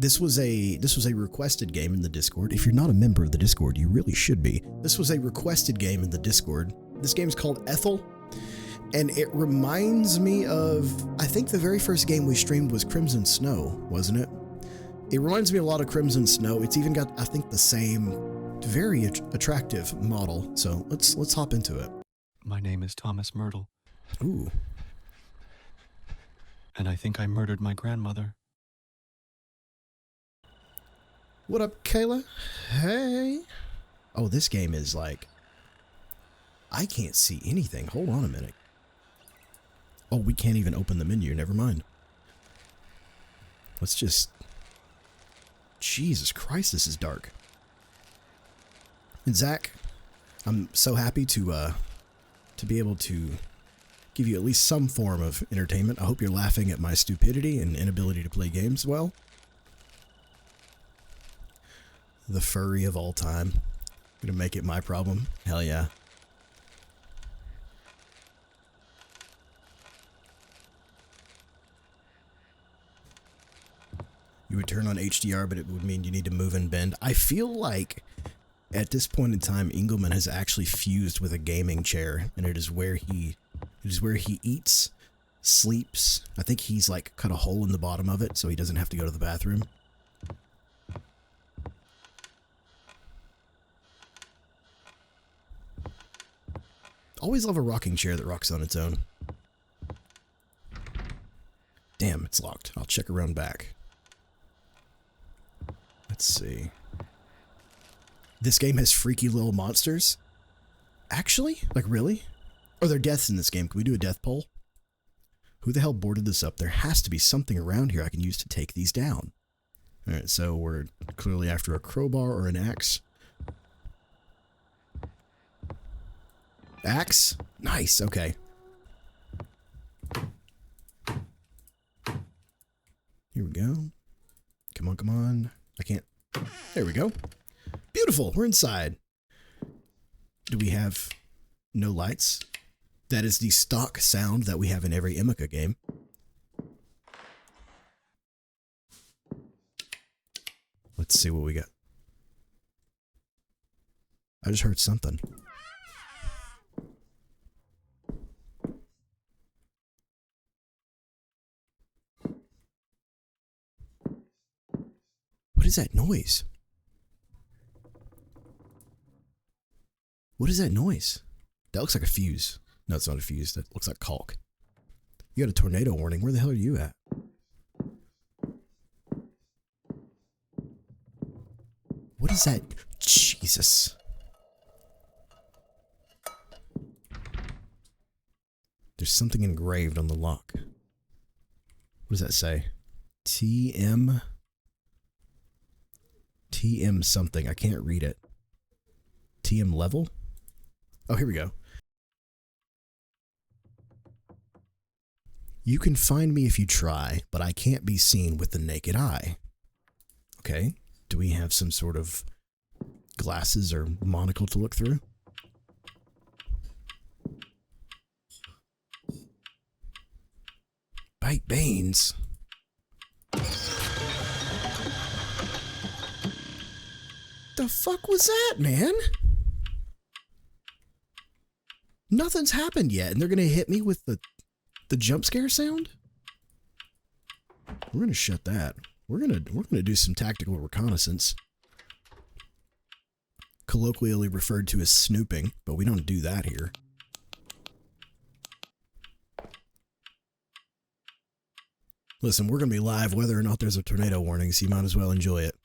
This was a requested game in the Discord. If you're not a member of the Discord, you really should be. This was a requested game in the Discord. This game's called Ethel, and it reminds me of, I think the very first game we streamed was Crimson Snow, wasn't it? It reminds me a lot of Crimson Snow. It's even got, I think, the same very attractive model. So let's hop into it. My name is Thomas Myrtle. Ooh. And I think I murdered my grandmother. What up, Kayla? Hey. Oh, this game is like, I can't see anything. Hold on a minute. Oh, we can't even open the menu. Never mind. Let's just... Jesus Christ, this is dark. And Zach, I'm so happy to be able to give you at least some form of entertainment. I hope you're laughing at my stupidity and inability to play games well. The furry of all time. Gonna make it my problem. Hell yeah. You would turn on HDR, but it would mean you need to move and bend. I feel like at this point in time, Engelman has actually fused with a gaming chair, and it is where he eats, sleeps. I think he's like cut a hole in the bottom of it so he doesn't have to go to the bathroom. Always love a rocking chair that rocks on its own. Damn, it's locked. I'll check around back. Let's see. This game has freaky little monsters? Actually? Like, really? Are there deaths in this game? Can we do a death poll? Who the hell boarded this up? There has to be something around here I can use to take these down. Alright, so we're clearly after a crowbar or an axe. Axe? Nice, okay. Here we go. Come on, come on. I can't. There we go. Beautiful, we're inside. Do we have no lights? That is the stock sound that we have in every Emika game. Let's see what we got. I just heard something. What is that noise? What is that noise? That looks like a fuse. No, it's not a fuse. That looks like caulk. You got a tornado warning. Where the hell are you at? What is that? Jesus. There's something engraved on the lock. What does that say? TM something. I can't read it. TM level? Oh, here we go. You can find me if you try, but I can't be seen with the naked eye. Okay. Do we have some sort of glasses or monocle to look through? Bite Banes. The fuck was that, man? Nothing's happened yet, and they're gonna hit me with the jump scare sound? We're gonna shut that. We're gonna do some tactical reconnaissance. Colloquially referred to as snooping, but we don't do that here. Listen, we're gonna be live whether or not there's a tornado warning, so you might as well enjoy it.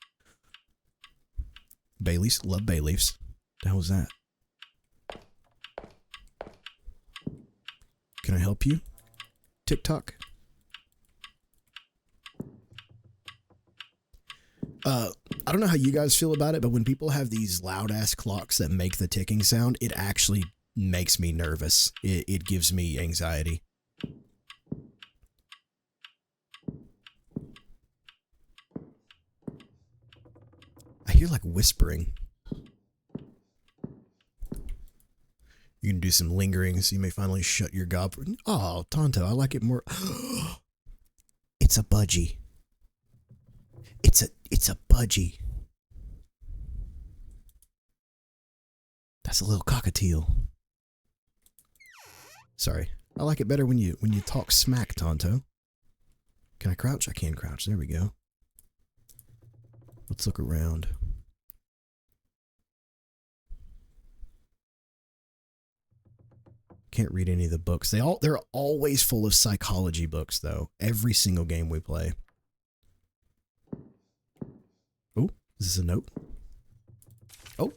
Bay leaves? Love bay leaves. The hell was that? Can I help you? TikTok? I don't know how you guys feel about it, but when people have these loud-ass clocks that make the ticking sound, it actually makes me nervous. It gives me anxiety. I hear like whispering. You can do some lingering so you may finally shut your gob. Oh, Tonto, I like it more. It's a budgie. It's a budgie. That's a little cockatiel. Sorry. I like it better when you talk smack, Tonto. Can I crouch? I can crouch. There we go. Let's look around. Can't read any of the books. They're always full of psychology books, though. Every single game we play. Oh, is this a note? Oh.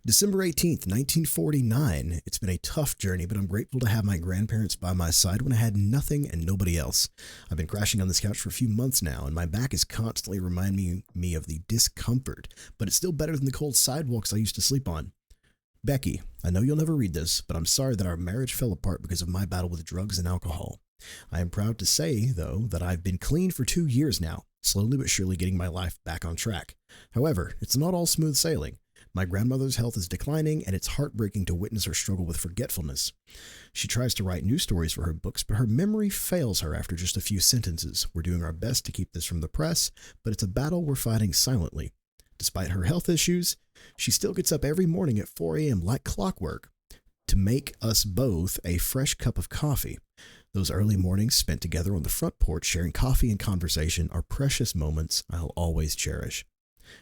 December 18th, 1949. It's been a tough journey, but I'm grateful to have my grandparents by my side when I had nothing and nobody else. I've been crashing on this couch for a few months now, and my back is constantly reminding me of the discomfort, but it's still better than the cold sidewalks I used to sleep on. Becky, I know you'll never read this, but I'm sorry that our marriage fell apart because of my battle with drugs and alcohol. I am proud to say, though, that I've been clean for 2 years now, slowly but surely getting my life back on track. However, it's not all smooth sailing. My grandmother's health is declining, and it's heartbreaking to witness her struggle with forgetfulness. She tries to write new stories for her books, but her memory fails her after just a few sentences. We're doing our best to keep this from the press, but it's a battle we're fighting silently. Despite her health issues, she still gets up every morning at 4 a.m. like clockwork to make us both a fresh cup of coffee. Those early mornings spent together on the front porch sharing coffee and conversation are precious moments I'll always cherish.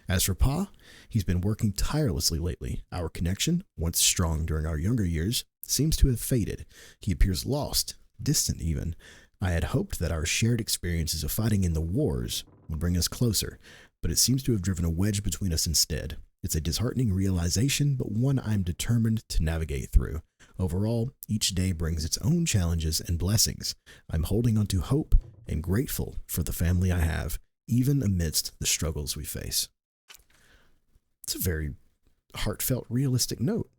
As for Pa, he's been working tirelessly lately. Our connection, once strong during our younger years, seems to have faded. He appears lost, distant even. I had hoped that our shared experiences of fighting in the wars would bring us closer, but it seems to have driven a wedge between us instead. It's a disheartening realization, but one I'm determined to navigate through. Overall, each day brings its own challenges and blessings. I'm holding on to hope and grateful for the family I have, even amidst the struggles we face. It's a very heartfelt, realistic note.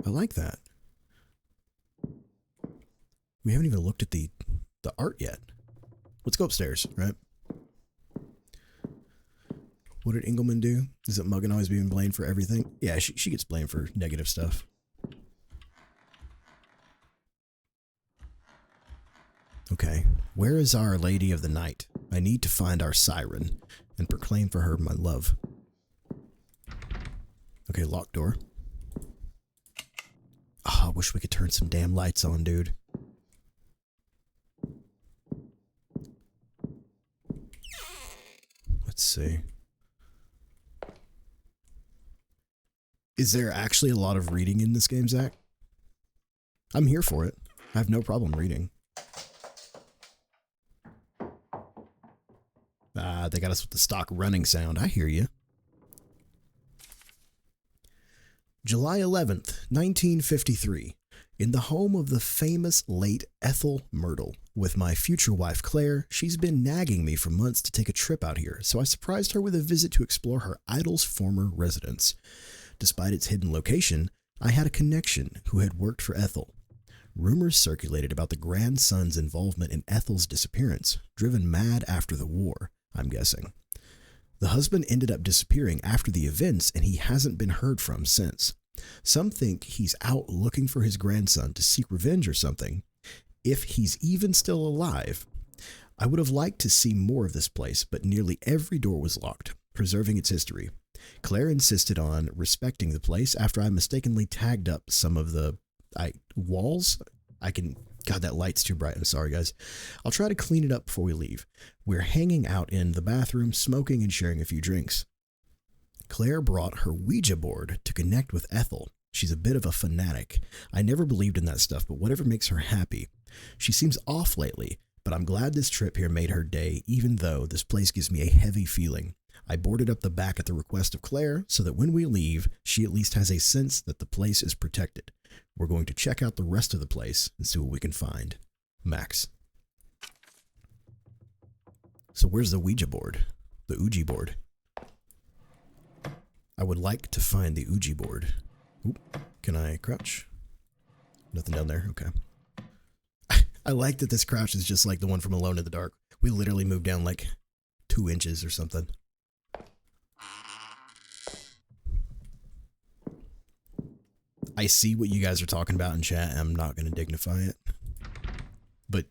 I like that. We haven't even looked at the art yet. Let's go upstairs, right? What did Engelman do? Is it Muggin always being blamed for everything? Yeah, she gets blamed for negative stuff. Okay, where is Our Lady of the Night? I need to find our siren and proclaim for her my love. Okay, locked door. Oh, I wish we could turn some damn lights on, dude. Let's see. Is there actually a lot of reading in this game, Zach? I'm here for it. I have no problem reading. They got us with the stock running sound. I hear you. July 11th, 1953. In the home of the famous late Ethel Myrtle. With my future wife, Claire, she's been nagging me for months to take a trip out here, so I surprised her with a visit to explore her idol's former residence. Despite its hidden location, I had a connection who had worked for Ethel. Rumors circulated about the grandson's involvement in Ethel's disappearance, driven mad after the war, I'm guessing. The husband ended up disappearing after the events, and he hasn't been heard from since. Some think he's out looking for his grandson to seek revenge or something, if he's even still alive. I would have liked to see more of this place, but nearly every door was locked, preserving its history. Claire insisted on respecting the place after I mistakenly tagged up some of the walls. God, that light's too bright. I'm sorry, guys. I'll try to clean it up before we leave. We're hanging out in the bathroom, smoking and sharing a few drinks. Claire brought her Ouija board to connect with Ethel. She's a bit of a fanatic. I never believed in that stuff, but whatever makes her happy. She seems off lately, but I'm glad this trip here made her day, even though this place gives me a heavy feeling. I boarded up the back at the request of Claire so that when we leave, she at least has a sense that the place is protected. We're going to check out the rest of the place and see what we can find. Max. So where's the Ouija board? The Ouija board. I would like to find the Ouija board. Oop, can I crouch? Nothing down there? Okay. I like that this crouch is just like the one from Alone in the Dark. We literally moved down like 2 inches or something. I see what you guys are talking about in chat. I'm not going to dignify it. But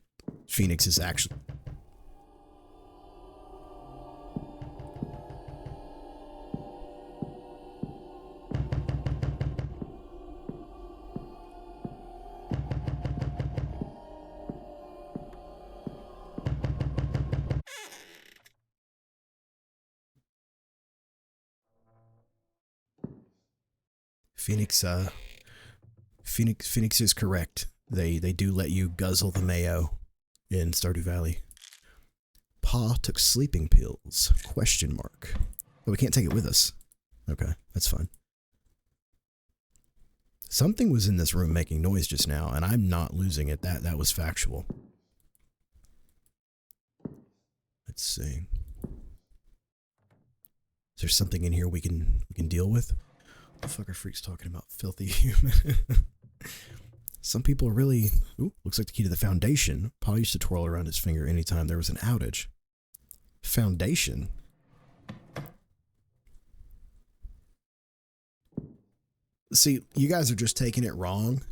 Phoenix is actually... Phoenix is correct. They do let you guzzle the mayo in Stardew Valley. Pa took sleeping pills? Question mark. Oh, we can't take it with us. Okay, that's fine. Something was in this room making noise just now, and I'm not losing it. That was factual. Let's see. Is there something in here we can deal with? What the fuck are freaks talking about? Filthy human. Some people are really... Ooh, looks like the key to the foundation. Pa used to twirl around his finger anytime there was an outage. Foundation? See, you guys are just taking it wrong.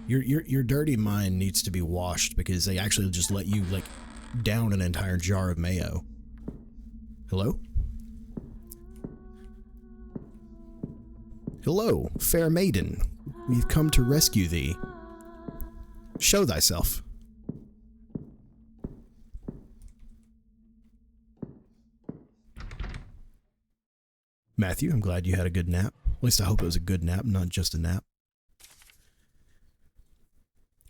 Your dirty mind needs to be washed because they actually just let you, like, down an entire jar of mayo. Hello? Hello, fair maiden. We've come to rescue thee. Show thyself. Matthew, I'm glad you had a good nap. At least I hope it was a good nap, not just a nap.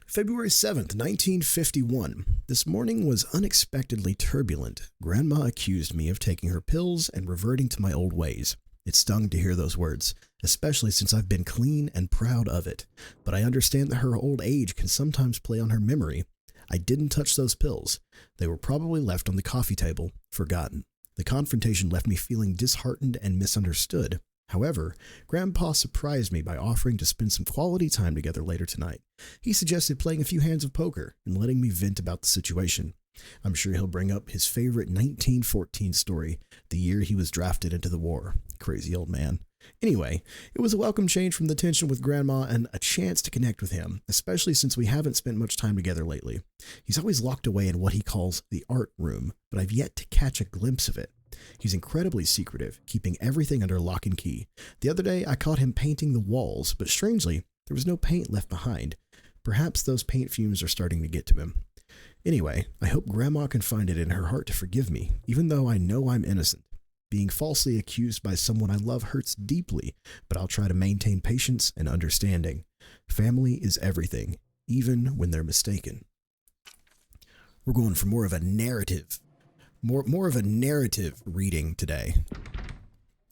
February 7th, 1951. This morning was unexpectedly turbulent. Grandma accused me of taking her pills and reverting to my old ways. It stung to hear those words, especially since I've been clean and proud of it. But I understand that her old age can sometimes play on her memory. I didn't touch those pills. They were probably left on the coffee table, forgotten. The confrontation left me feeling disheartened and misunderstood. However, Grandpa surprised me by offering to spend some quality time together later tonight. He suggested playing a few hands of poker and letting me vent about the situation. I'm sure he'll bring up his favorite 1914 story, the year he was drafted into the war. Crazy old man. Anyway, it was a welcome change from the tension with Grandma and a chance to connect with him, especially since we haven't spent much time together lately. He's always locked away in what he calls the art room, but I've yet to catch a glimpse of it. He's incredibly secretive, keeping everything under lock and key. The other day, I caught him painting the walls, but strangely, there was no paint left behind. Perhaps those paint fumes are starting to get to him. Anyway, I hope Grandma can find it in her heart to forgive me, even though I know I'm innocent. Being falsely accused by someone I love hurts deeply, but I'll try to maintain patience and understanding. Family is everything, even when they're mistaken. We're going for more of a narrative. More of a narrative reading today.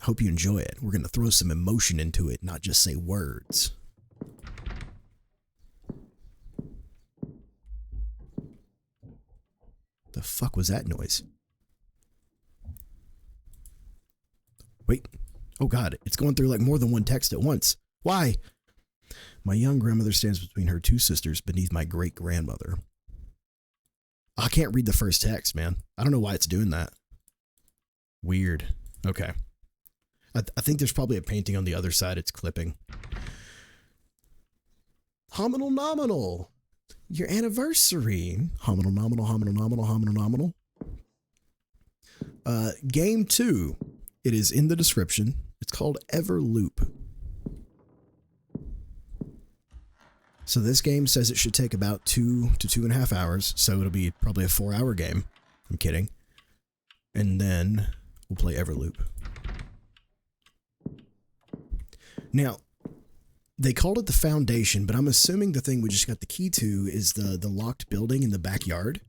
Hope you enjoy it. We're going to throw some emotion into it, not just say words. The fuck was that noise? Wait. Oh god, it's going through like more than one text at once. Why? My young grandmother stands between her two sisters beneath my great-grandmother. I can't read the first text, man. I don't know why it's doing that. Weird. Okay. I think there's probably a painting on the other side it's clipping. Hominal nominal. Your anniversary. Hominal nominal, hominal nominal, hominal nominal. Game 2. It is in the description. It's called Everloop. So this game says it should take about 2 to 2.5 hours, so it'll be probably a 4-hour game. I'm kidding. And then we'll play Everloop. Now, they called it the foundation, but I'm assuming the thing we just got the key to is the locked building in the backyard.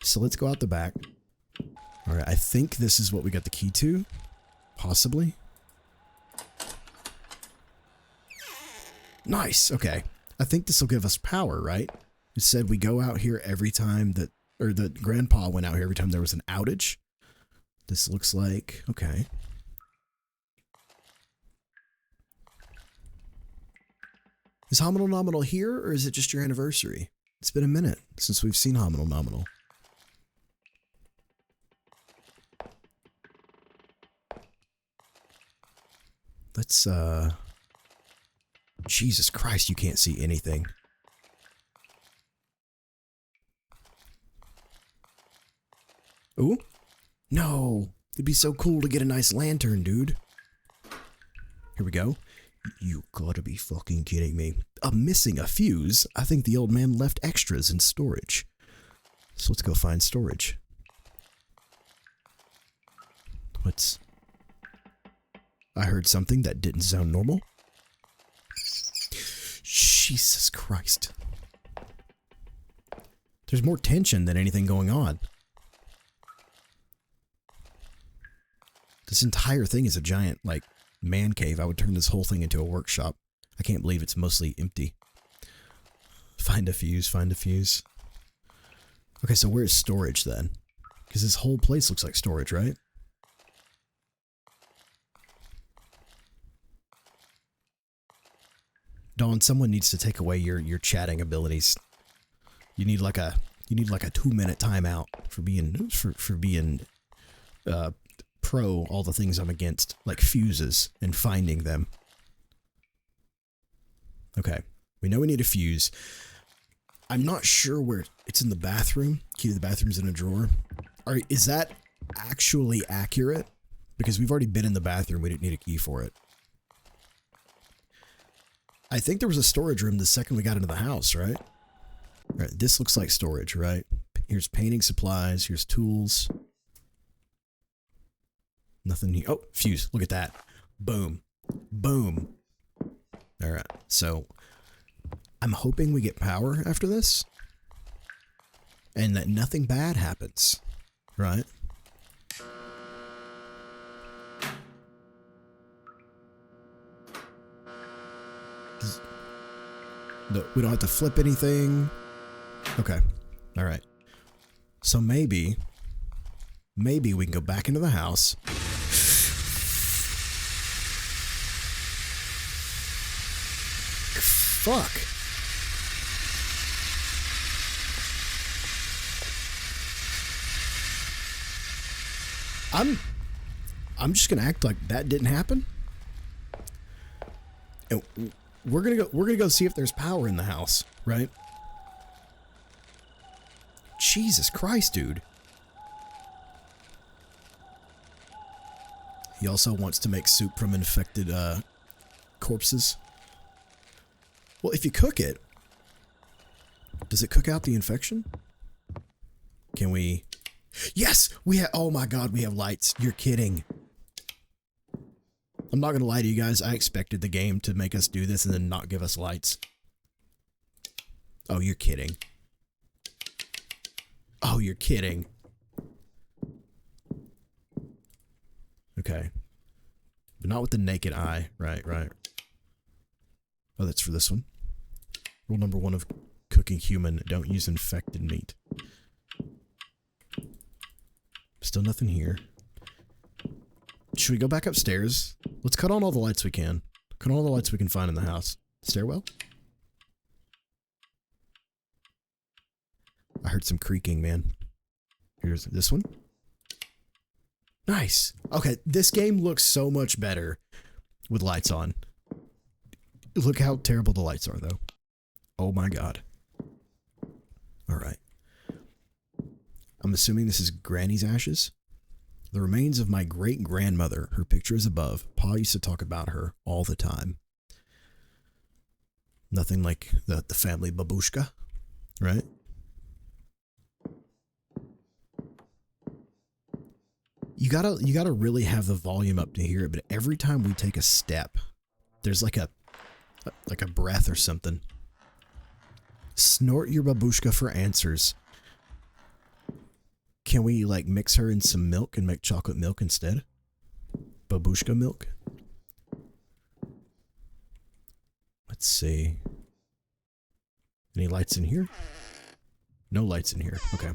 So let's go out the back. All right, I think this is what we got the key to. Possibly. Nice, okay. I think this will give us power, right? It said we go out here every time that, or that Grandpa went out here every time there was an outage. This looks like, okay. Is Hominal Nominal here, or is it just your anniversary? It's been a minute since we've seen Hominal Nominal. Let's, Jesus Christ, you can't see anything. Ooh. No. It'd be so cool to get a nice lantern, dude. Here we go. You gotta be fucking kidding me. I'm missing a fuse. I think the old man left extras in storage. So let's go find storage. What's... I heard something that didn't sound normal. Jesus Christ. There's more tension than anything going on. This entire thing is a giant, like, man cave. I would turn this whole thing into a workshop. I can't believe it's mostly empty. Find a fuse, find a fuse. Okay, so where's storage then? Because this whole place looks like storage, right? Dawn, someone needs to take away your chatting abilities. You need like a 2-minute timeout for being pro all the things I'm against, like fuses and finding them. Okay, we know we need a fuse. I'm not sure where it's in the bathroom. Key to the bathroom's in a drawer. Alright, is that actually accurate? Because we've already been in the bathroom, we didn't need a key for it. I think there was a storage room the second we got into the house, right? Alright, this looks like storage, right? Here's painting supplies, here's tools. Nothing here. Oh, fuse, look at that. Boom. Boom. Alright, so I'm hoping we get power after this. And that nothing bad happens, right? No, we don't have to flip anything. Okay. Alright. So maybe we can go back into the house. Fuck. I'm just gonna act like that didn't happen. And we're gonna go see if there's power in the house, right? Jesus Christ, dude. He also wants to make soup from infected corpses. Well, if you cook it, does it cook out the infection? Can we... Yes! We have... Oh my god, we have lights. You're kidding. I'm not gonna lie to you guys. I expected the game to make us do this and then not give us lights. Oh, you're kidding. Oh, you're kidding. Okay. But not with the naked eye. Right, right. Oh, that's for this one. Rule number 1 of cooking human. Don't use infected meat. Still nothing here. Should we go back upstairs? Let's cut on all the lights we can. Cut on all the lights we can find in the house. Stairwell? I heard some creaking, man. Here's this one. Nice. Okay, this game looks so much better with lights on. Look how terrible the lights are, though. Oh my god. Alright. I'm assuming this is Granny's ashes. The remains of my great-grandmother. Her picture is above. Pa used to talk about her all the time. Nothing like the family babushka, right? You gotta really have the volume up to hear it, but every time we take a step, there's like a breath or something. Snort your babushka for answers. Can we like mix her in some milk and make chocolate milk instead? Babushka milk? Let's see. Any lights in here? No lights in here. Okay.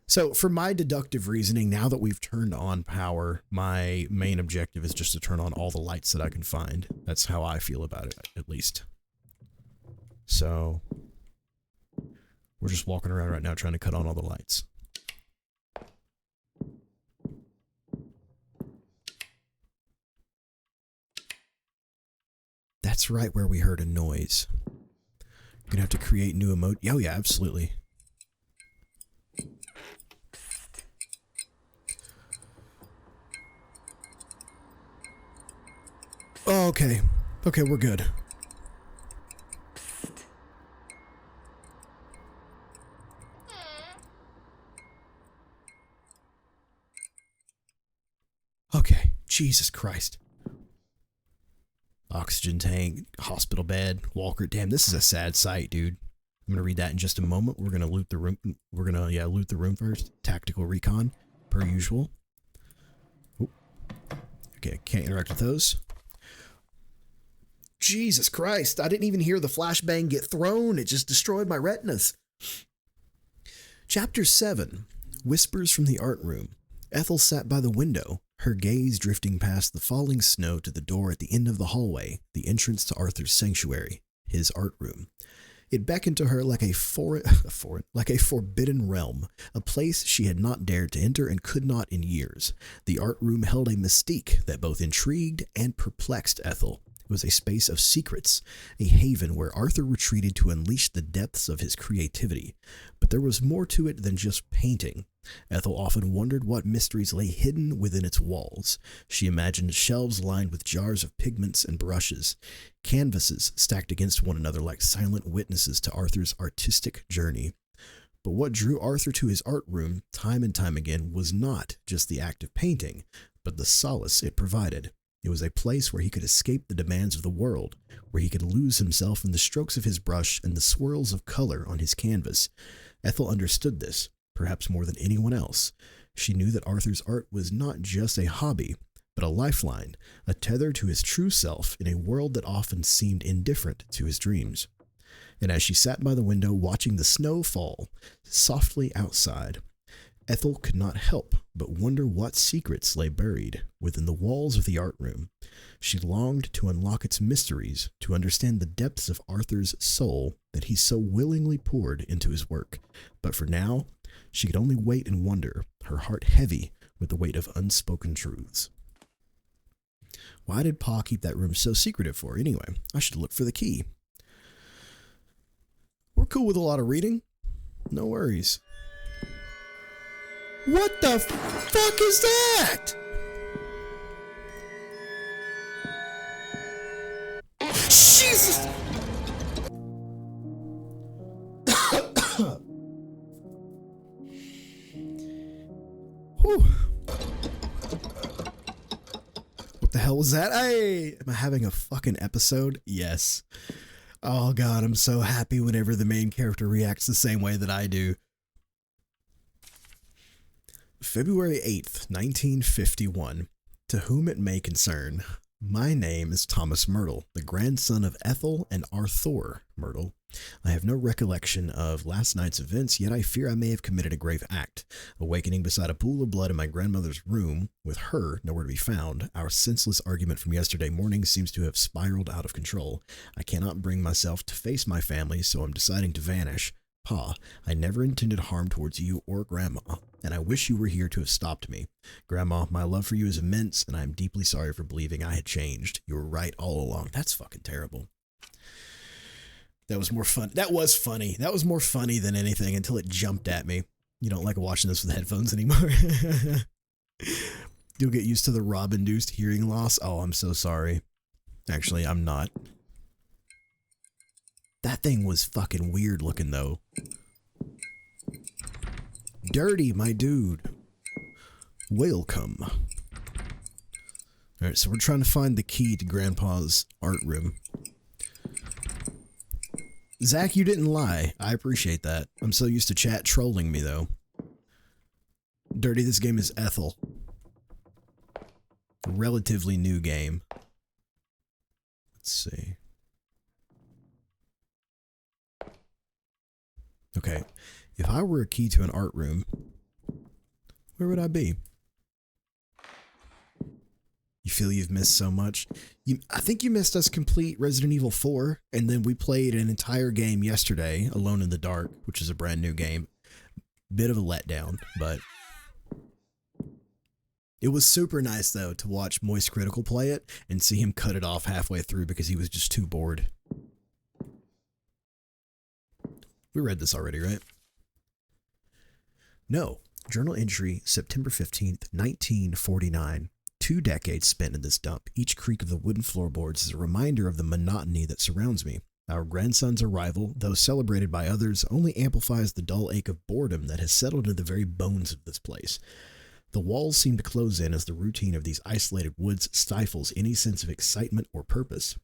So for my deductive reasoning, now that we've turned on power, my main objective is just to turn on all the lights that I can find. That's how I feel about it, at least. So we're just walking around right now trying to cut on all the lights. That's right where we heard a noise. You're gonna have to create new emote. Oh yeah, absolutely. Oh, okay. Okay, we're good. Jesus Christ. Oxygen tank, hospital bed, walker. Damn, this is a sad sight, dude. I'm gonna read that in just a moment. We're gonna loot the room. We're gonna loot the room first. Tactical recon, per usual. Oop. Okay, can't interact with those. Jesus Christ! I didn't even hear the flashbang get thrown. It just destroyed my retinas. Chapter 7: Whispers from the Art Room. Ethel sat by the window, her gaze drifting past the falling snow to the door at the end of the hallway, the entrance to Arthur's sanctuary, his art room. It beckoned to her like a forbidden realm, a place she had not dared to enter and could not in years. The art room held a mystique that both intrigued and perplexed Ethel. It was a space of secrets, a haven where Arthur retreated to unleash the depths of his creativity. But there was more to it than just painting. Ethel often wondered what mysteries lay hidden within its walls. She imagined shelves lined with jars of pigments and brushes, canvases stacked against one another like silent witnesses to Arthur's artistic journey. But what drew Arthur to his art room time and time again was not just the act of painting, but the solace it provided. It was a place where he could escape the demands of the world, where he could lose himself in the strokes of his brush and the swirls of color on his canvas. Ethel understood this, perhaps more than anyone else. She knew that Arthur's art was not just a hobby, but a lifeline, a tether to his true self in a world that often seemed indifferent to his dreams. And as she sat by the window watching the snow fall softly outside, Ethel could not help but wonder what secrets lay buried within the walls of the art room. She longed to unlock its mysteries, to understand the depths of Arthur's soul that he so willingly poured into his work. But for now, she could only wait and wonder, her heart heavy with the weight of unspoken truths. Why did Pa keep that room so secretive for, anyway? I should look for the key. We're cool with a lot of reading. No worries. What the fuck is that? Jesus! Whew. What the hell was that? Hey, am I having a fucking episode? Yes. Oh god, I'm so happy whenever the main character reacts the same way that I do. February 8th, 1951. To whom it may concern, my name is Thomas Myrtle, the grandson of Ethel and Arthur Myrtle. I have no recollection of last night's events, yet I fear I may have committed a grave act. Awakening beside a pool of blood in my grandmother's room, with her nowhere to be found, our senseless argument from yesterday morning seems to have spiraled out of control. I cannot bring myself to face my family, so I'm deciding to vanish. Pa, I never intended harm towards you or Grandma, and I wish you were here to have stopped me. Grandma, my love for you is immense, and I am deeply sorry for believing I had changed. You were right all along. That's fucking terrible. That was more fun. That was funny. That was more funny than anything until it jumped at me. You don't like watching this with headphones anymore. You'll get used to the Rob-induced hearing loss. Oh, I'm so sorry. Actually, I'm not. That thing was fucking weird looking, though. Dirty, my dude. Welcome. Alright, so we're trying to find the key to Grandpa's art room. Zach, you didn't lie. I appreciate that. I'm so used to chat trolling me, though. Dirty, this game is Ethel. A relatively new game. Let's see. Okay, if I were a key to an art room, where would I be? You feel you've missed so much? I think you missed us complete Resident Evil 4, and then we played an entire game yesterday, Alone in the Dark, which is a brand new game. Bit of a letdown, but it was super nice, though, to watch Moist Critical play it and see him cut it off halfway through because he was just too bored. We read this already, right? No. Journal entry, September 15th, 1949. 2 decades spent in this dump. Each creak of the wooden floorboards is a reminder of the monotony that surrounds me. Our grandson's arrival, though celebrated by others, only amplifies the dull ache of boredom that has settled into the very bones of this place. The walls seem to close in as the routine of these isolated woods stifles any sense of excitement or purpose.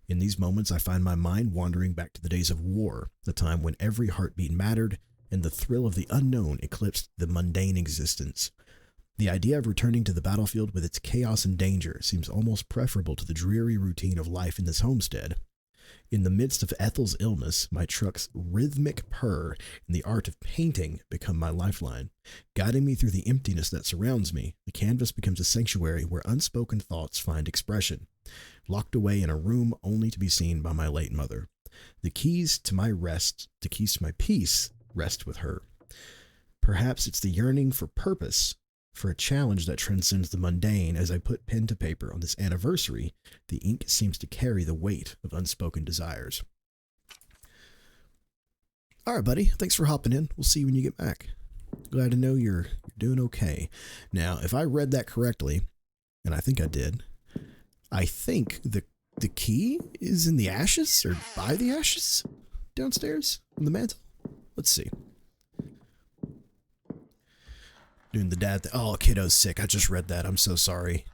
In these moments, I find my mind wandering back to the days of war, the time when every heartbeat mattered and the thrill of the unknown eclipsed the mundane existence. The idea of returning to the battlefield with its chaos and danger seems almost preferable to the dreary routine of life in this homestead. In the midst of Ethel's illness, my truck's rhythmic purr and the art of painting become my lifeline. Guiding me through the emptiness that surrounds me, the canvas becomes a sanctuary where unspoken thoughts find expression, locked away in a room only to be seen by my late mother. The keys to my peace rest with her. Perhaps it's the yearning for purpose, for a challenge that transcends the mundane. As I put pen to paper on this anniversary, the ink seems to carry the weight of unspoken desires. All right, buddy. Thanks for hopping in. We'll see you when you get back. Glad to know you're doing okay. Now, if I read that correctly, and I think I did, I think the key is in the ashes, or by the ashes downstairs on the mantle. Let's see. Doing the dad thing. Oh, kiddo's sick. I just read that. I'm so sorry.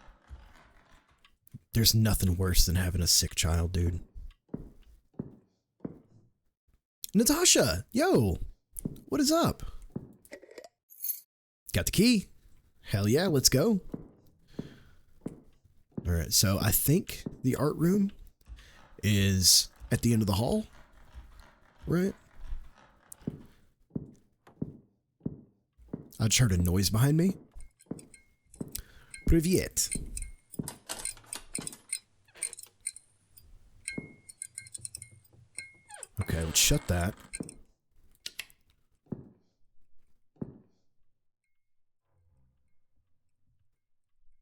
There's nothing worse than having a sick child, dude. Natasha, yo, what is up? Got the key. Hell yeah, let's go. All right, so I think the art room is at the end of the hall, right? I just heard a noise behind me. Привет. Okay, let's shut that.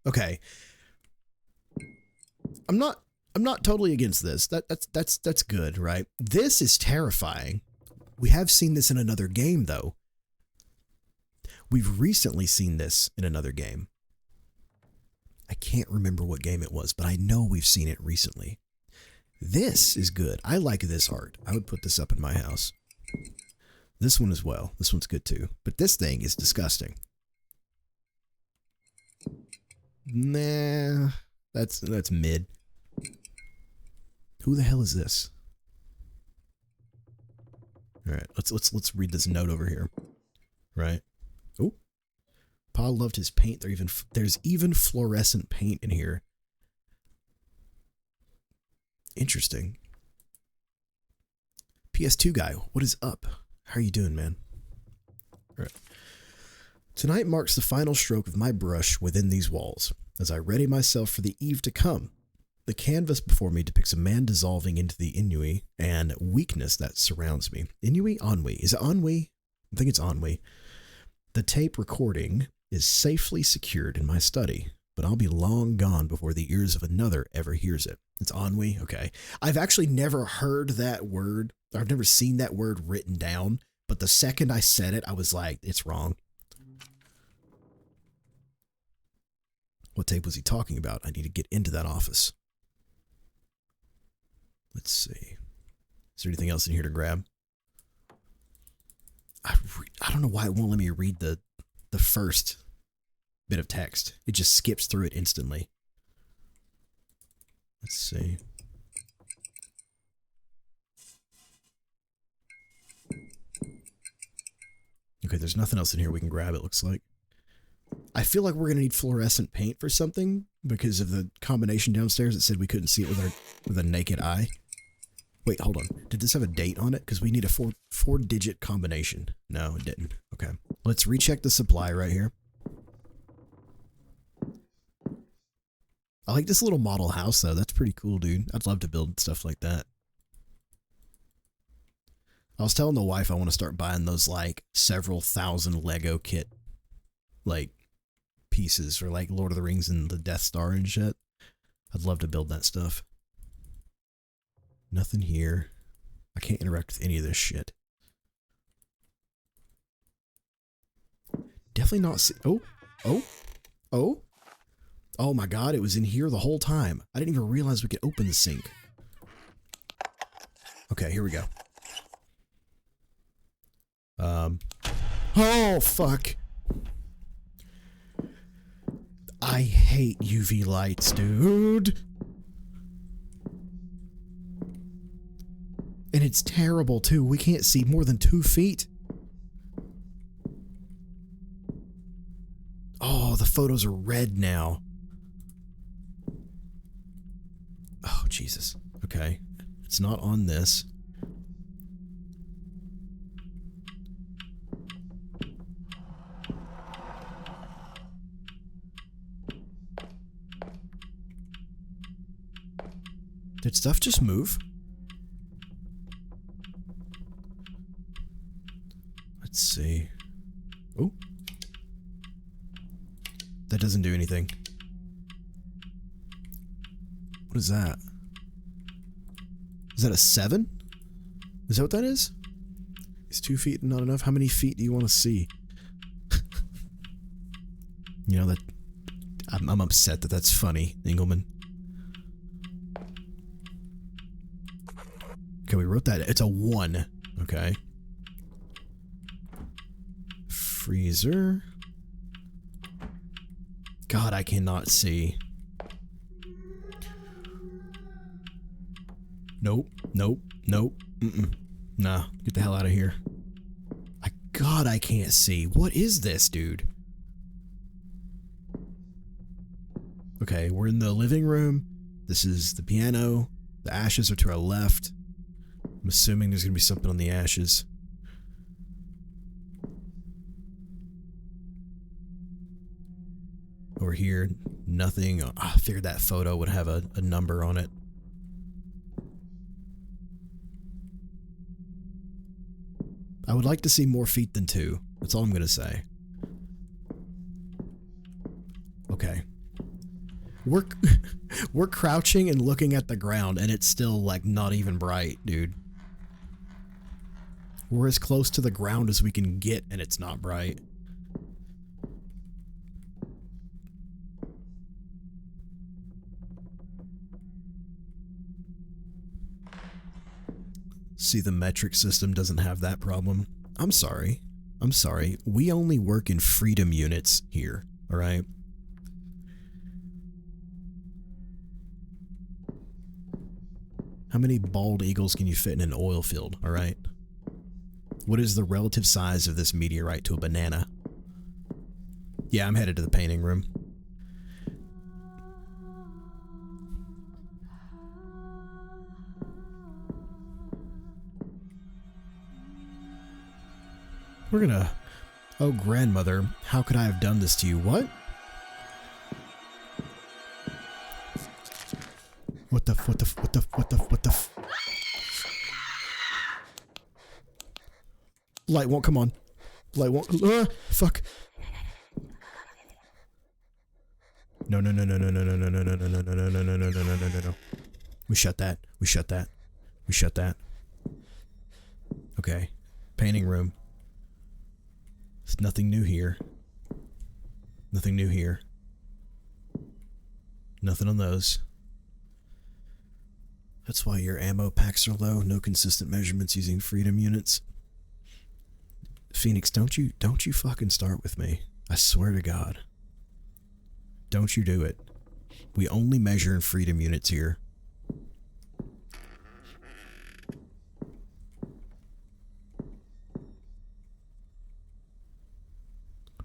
Okay. I'm not totally against this. That's good, right? This is terrifying. We have seen this in another game though. We've recently seen this in another game. I can't remember what game it was, but I know we've seen it recently. This is good. I like this art. I would put this up in my house. This one as well. This one's good too. But this thing is disgusting. Nah, that's mid. Who the hell is this? All right, let's read this note over here. Right. Oh, Pa loved his paint. There's even fluorescent paint in here. Interesting. PS2 guy, what is up? How are you doing, man? All right. Tonight marks the final stroke of my brush within these walls. As I ready myself for the eve to come, the canvas before me depicts a man dissolving into the ennui and weakness that surrounds me. Ennui? Ennui. Is it ennui? I think it's ennui. The tape recording is safely secured in my study, but I'll be long gone before the ears of another ever hears it. It's ennui? Okay. I've actually never heard that word. I've never seen that word written down, but the second I said it, I was like, it's wrong. What tape was he talking about? I need to get into that office. Let's see. Is there anything else in here to grab? I don't know why it won't let me read the first bit of text. It just skips through it instantly. Let's see. Okay, there's nothing else in here we can grab, it looks like. I feel like we're going to need fluorescent paint for something because of the combination downstairs. It said we couldn't see it with a naked eye. Wait, hold on. Did this have a date on it? Because we need a four-digit combination. No, it didn't. Okay. Let's recheck the supply right here. I like this little model house, though. That's pretty cool, dude. I'd love to build stuff like that. I was telling the wife I want to start buying those, like, several thousand Lego kit, like, pieces for, like, Lord of the Rings and the Death Star and shit. I'd love to build that stuff. Nothing here. I can't interact with any of this shit. Definitely not. Oh my god, it was in here the whole time. I didn't even realize we could open the sink. Okay, here we go. Oh, fuck. I hate UV lights, dude. And it's terrible, too. We can't see more than 2 feet. Oh, the photos are red now. Oh, Jesus. Okay. It's not on this. Did stuff just move? Let's see. Oh. That doesn't do anything. What is that? Is that a 7? Is that what that is? Is 2 feet not enough? How many feet do you want to see? You know, that I'm upset that that's funny, Engelman. Okay, we wrote that. It's a 1. Okay. Freezer. God, I cannot see. Nope. Nope. Nope. Nah, get the hell out of here. God, I can't see. What is this, dude? Okay, we're in the living room. This is the piano. The ashes are to our left. I'm assuming there's gonna be something on the ashes. Over here, nothing. Oh, I figured that photo would have a number on it. I would like to see more feet than 2. That's all I'm gonna say. Okay. We're crouching and looking at the ground, and it's still, like, not even bright, dude. We're as close to the ground as we can get, and it's not bright. See, the metric system doesn't have that problem. I'm sorry. I'm sorry. We only work in freedom units here, alright? How many bald eagles can you fit in an oil field, alright? What is the relative size of this meteorite to a banana? Yeah, I'm headed to the painting room. We're gonna... Oh, grandmother, how could I have done this to you? What? What the... Light won't come on. Light won't... fuck. No. We shut that. We shut that. We shut that. Okay. Painting room. There's nothing new here. Nothing new here. Nothing on those. That's why your ammo packs are low. No consistent measurements using freedom units. Phoenix, don't you fucking start with me. I swear to God. Don't you do it. We only measure in freedom units here.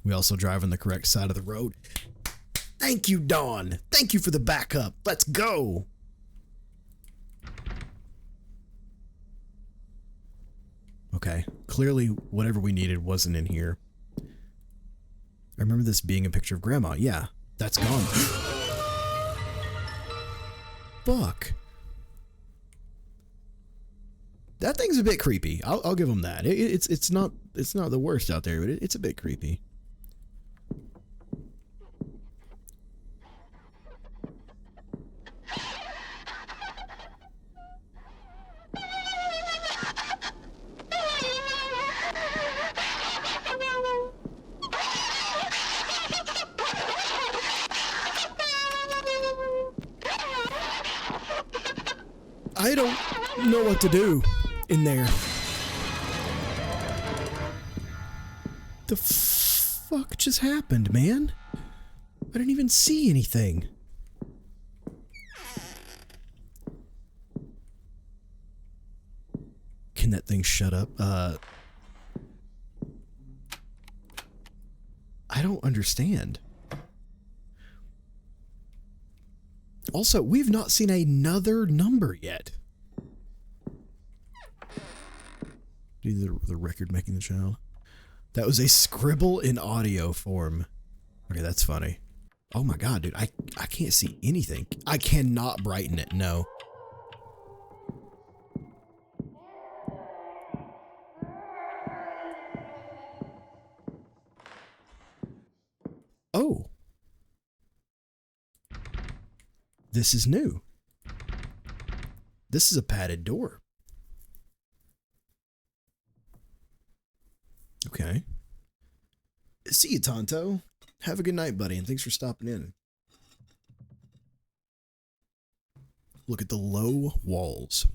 We also drive on the correct side of the road. Thank you, Dawn. Thank you for the backup. Let's go. Okay, clearly whatever we needed wasn't in here. I remember this being a picture of Grandma. Yeah, that's gone. Fuck. That thing's a bit creepy. I'll give them that. It's not the worst out there, but it's a bit creepy. I don't know what to do in there. The fuck just happened, man? I didn't even see anything. Can that thing shut up? I don't understand. Also, we've not seen another number yet. Do the record making the child. That was a scribble in audio form. Okay, that's funny. Oh my god, dude, I can't see anything. I cannot brighten it, no. Oh. This is new. This is a padded door. Okay. See you, Tonto. Have a good night, buddy, and thanks for stopping in. Look at the low walls.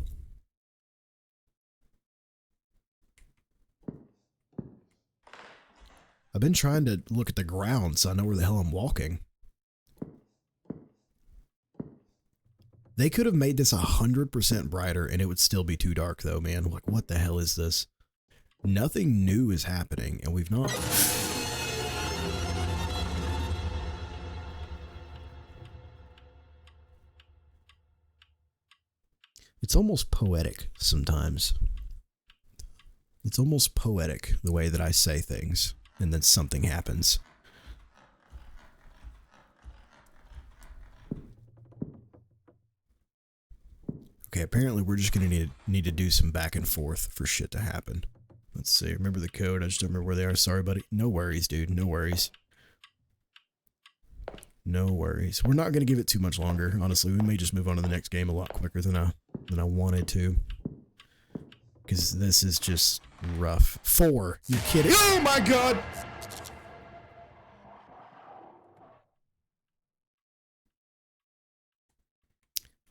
I've been trying to look at the ground so I know where the hell I'm walking. They could have made this 100% brighter and it would still be too dark though, man. Like, what the hell is this? Nothing new is happening and we've not... It's almost poetic sometimes. It's almost poetic the way that I say things and then something happens. Okay, apparently we're just gonna need to do some back and forth for shit to happen. Let's see. Remember the code? I just don't remember where they are. Sorry, buddy. No worries, dude. No worries. No worries. We're not gonna give it too much longer. Honestly, we may just move on to the next game a lot quicker than I wanted to. Because this is just rough. 4. You're kidding? Oh my god!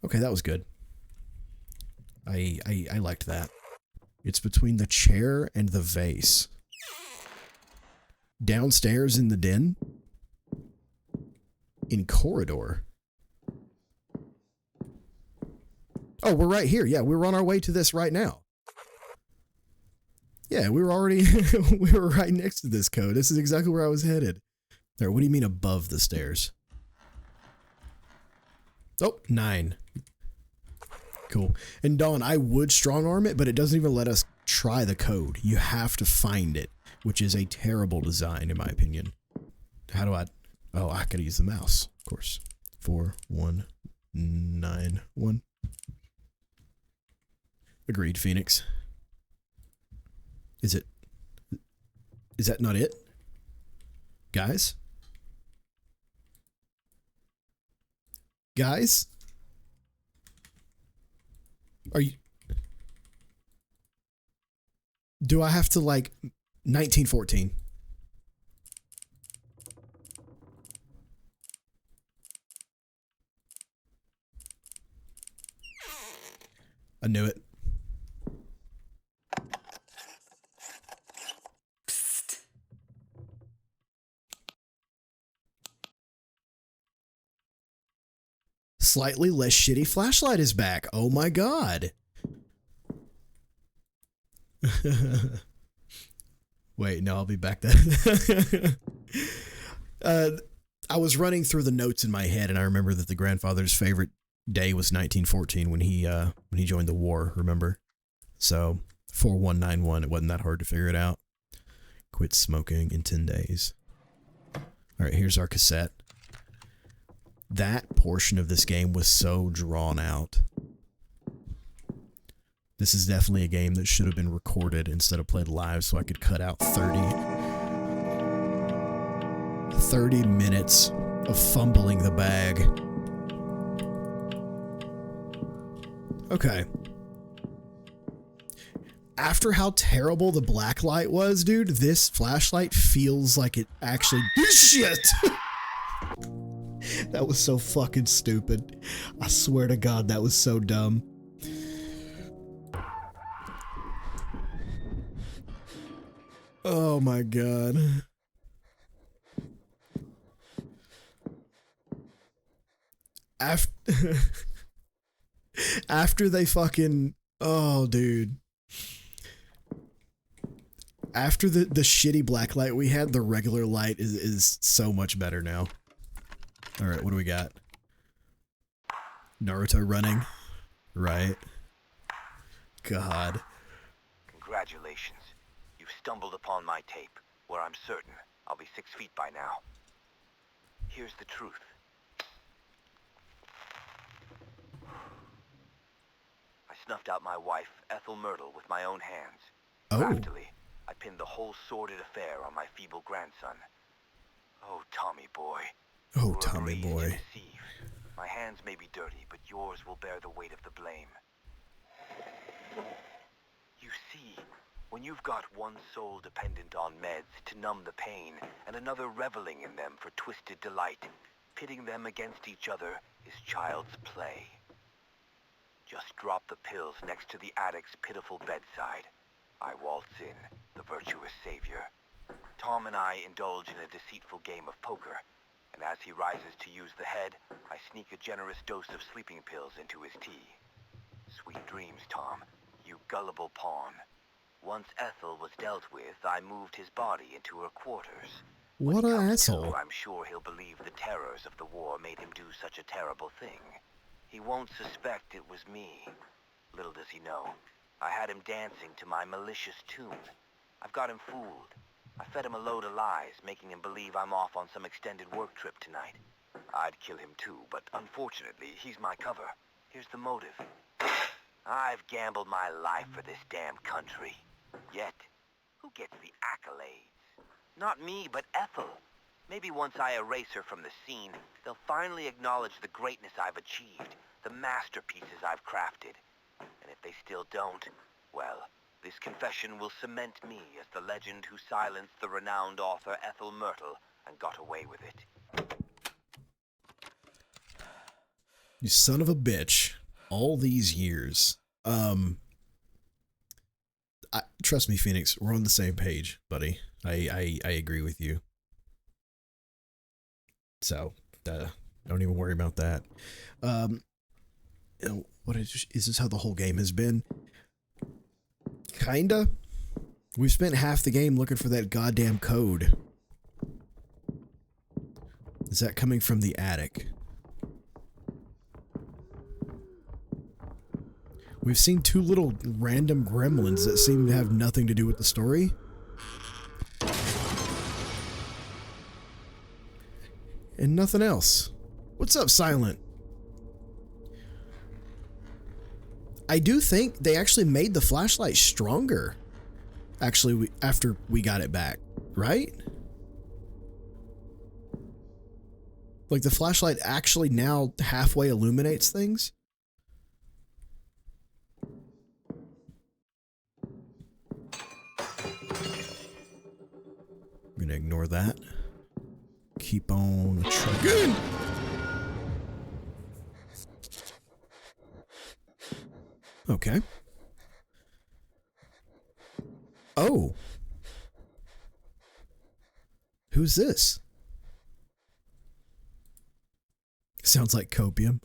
Okay, that was good. I liked that. It's between the chair and the vase. Downstairs in the den. In corridor. Oh, we're right here. Yeah, we're on our way to this right now. Yeah, we were already... we were right next to this code. This is exactly where I was headed. There, what do you mean above the stairs? Oh, 9. Cool. And Dawn, I would strong arm it, but it doesn't even let us try the code. You have to find it, which is a terrible design in my opinion. How do I... Oh, I could use the mouse, of course. 4191. Agreed, Phoenix. Is that not it? Guys? Guys? Are you... Do I have to, like, 1914? I knew it. Psst. Slightly less shitty flashlight is back. Oh my god. Wait, no, I'll be back then. I was running through the notes in my head and I remember that the grandfather's favorite day was 1914 when he joined the war, remember? So 4191, it wasn't that hard to figure it out. Quit smoking in 10 days. All right, here's our cassette. That portion of this game was so drawn out. This is definitely a game that should have been recorded instead of played live so I could cut out 30 minutes of fumbling the bag. Okay. After how terrible the black light was, dude, this flashlight feels like it actually... Shit! That was so fucking stupid. I swear to God, that was so dumb. Oh my God. after after they fucking, oh dude, after the shitty black light we had, the regular light is so much better now. All right, what do we got? Naruto running, right? God. Congratulations. You've stumbled upon my tape, where I'm certain I'll be 6 feet by now. Here's the truth. I snuffed out my wife, Ethel Myrtle, with my own hands. Oh. Craftily, I pinned the whole sordid affair on my feeble grandson. Oh, Tommy boy. Oh, You were Tommy greedy boy. to deceive. My hands may be dirty, but yours will bear the weight of the blame. You see, when you've got one soul dependent on meds to numb the pain, and another reveling in them for twisted delight, pitting them against each other is child's play. Just drop the pills next to the addict's pitiful bedside. I waltz in, the virtuous savior. Tom and I indulge in a deceitful game of poker, and as he rises to use the head, I sneak a generous dose of sleeping pills into his tea. Sweet dreams, Tom, you gullible pawn. Once Ethel was dealt with, I moved his body into her quarters. When What he an comes asshole. to, I'm sure he'll believe the terrors of the war made him do such a terrible thing. He won't suspect it was me. Little does he know, I had him dancing to my malicious tune. I've got him fooled. I fed him a load of lies, making him believe I'm off on some extended work trip tonight. I'd kill him too, but unfortunately, he's my cover. Here's the motive. I've gambled my life for this damn country. Yet, who gets the accolades? Not me, but Ethel. Maybe once I erase her from the scene, they'll finally acknowledge the greatness I've achieved, the masterpieces I've crafted. And if they still don't, well, this confession will cement me as the legend who silenced the renowned author Ethel Myrtle and got away with it. You son of a bitch. All these years. Trust me, Phoenix, we're on the same page, buddy. I agree with you. So, don't even worry about that. What is this how the whole game has been? Kinda. We've spent half the game looking for that goddamn code. Is that coming from the attic? We've seen two little random gremlins that seem to have nothing to do with the story. And nothing else. What's up, Silent? I do think they actually made the flashlight stronger. Actually, after we got it back, right? Like the flashlight actually now halfway illuminates things. I'm gonna ignore that. Keep on trucking. Okay. Oh. Who's this? Sounds like copium.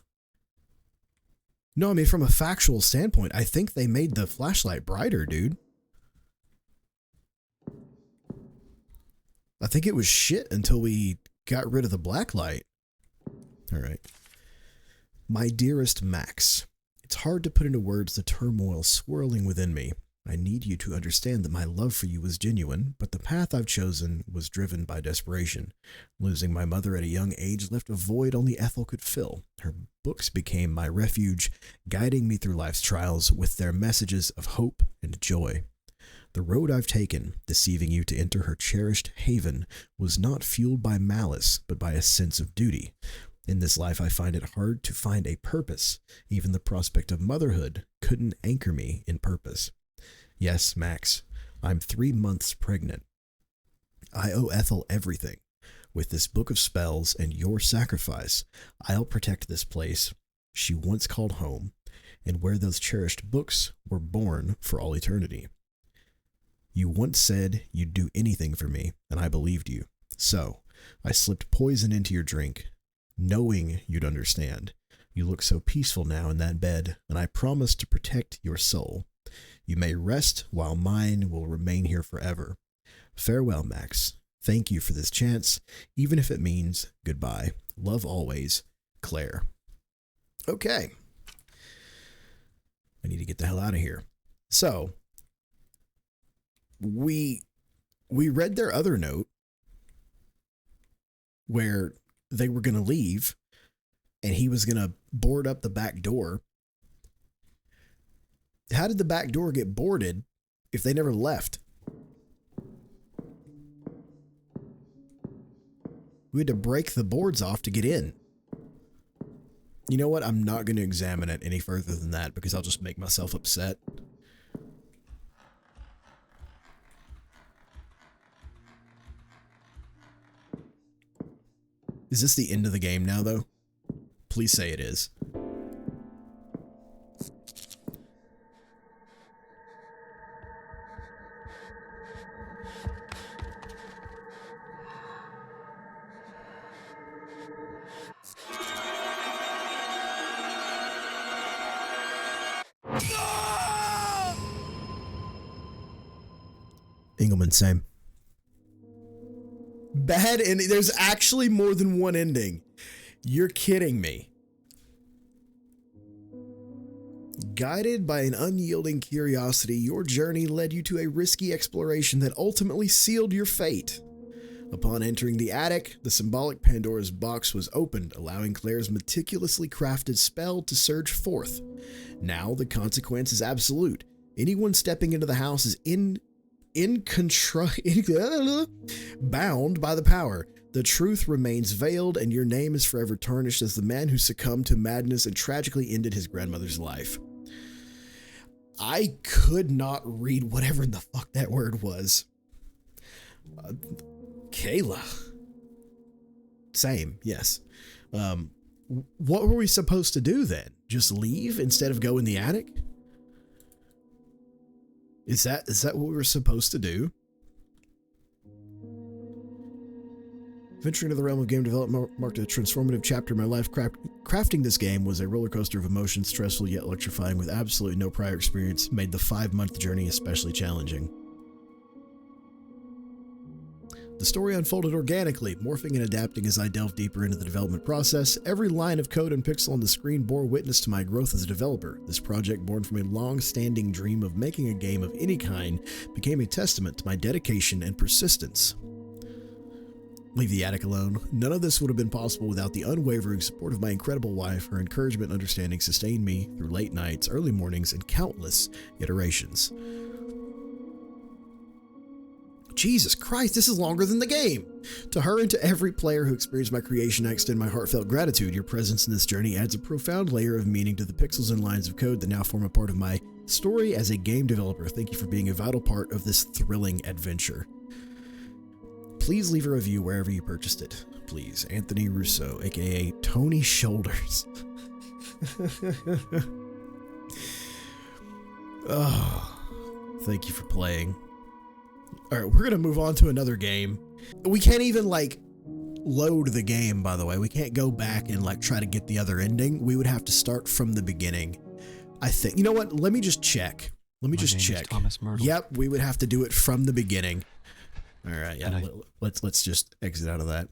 No, I mean, from a factual standpoint, I think they made the flashlight brighter, dude. I think it was shit until we got rid of the black light. All right. My dearest Max, it's hard to put into words the turmoil swirling within me. I need you to understand that my love for you was genuine, but the path I've chosen was driven by desperation. Losing my mother at a young age left a void only Ethel could fill. Her books became my refuge, guiding me through life's trials with their messages of hope and joy. The road I've taken, deceiving you to enter her cherished haven, was not fueled by malice, but by a sense of duty. In this life, I find it hard to find a purpose. Even the prospect of motherhood couldn't anchor me in purpose. Yes, Max, I'm 3 months pregnant. I owe Ethel everything. With this book of spells and your sacrifice, I'll protect this place she once called home, and where those cherished books were born for all eternity. You once said you'd do anything for me, and I believed you. So, I slipped poison into your drink, knowing you'd understand. You look so peaceful now in that bed, and I promise to protect your soul. You may rest while mine will remain here forever. Farewell, Max. Thank you for this chance, even if it means goodbye. Love always, Claire. Okay. I need to get the hell out of here. So, we read their other note where they were going to leave and he was going to board up the back door. How did the back door get boarded if they never left? We had to break the boards off to get in. You know what? I'm not going to examine it any further than that because I'll just make myself upset. Is this the end of the game now, though? Please say it is. Engelman, same. Bad ending. There's actually more than one ending. You're kidding me. Guided by an unyielding curiosity, your journey led you to a risky exploration that ultimately sealed your fate. Upon entering the attic, the symbolic Pandora's box was opened, allowing Claire's meticulously crafted spell to surge forth. Now the consequence is absolute. Anyone stepping into the house is bound by the power. The truth remains veiled, and your name is forever tarnished as the man who succumbed to madness and tragically ended his grandmother's life. I could not read whatever the fuck that word was. Kayla. Same, yes. What were we supposed to do then? Just leave instead of go in the attic? Is that what we were supposed to do? Venturing into the realm of game development marked a transformative chapter in my life. Crafting this game was a roller coaster of emotions, stressful yet electrifying, with absolutely no prior experience, made the 5-month journey especially challenging. The story unfolded organically, morphing and adapting as I delved deeper into the development process. Every line of code and pixel on the screen bore witness to my growth as a developer. This project, born from a long-standing dream of making a game of any kind, became a testament to my dedication and persistence. Leave the attic alone. None of this would have been possible without the unwavering support of my incredible wife. Her encouragement and understanding sustained me through late nights, early mornings, and countless iterations. Jesus Christ, this is longer than the game. To her and to every player who experienced my creation, I extend my heartfelt gratitude. Your presence in this journey adds a profound layer of meaning to the pixels and lines of code that now form a part of my story as a game developer. Thank you for being a vital part of this thrilling adventure. Please leave a review wherever you purchased it. Please. Anthony Russo, aka Tony Shoulders. Oh, thank you for playing. All right, we're going to move on to another game. We can't even, load the game, by the way. We can't go back and, try to get the other ending. We would have to start from the beginning. I think. You know what? Let me just check. Let me just check. Thomas Myrtle. Yep, we would have to do it from the beginning. All right, yeah. Let's just exit out of that.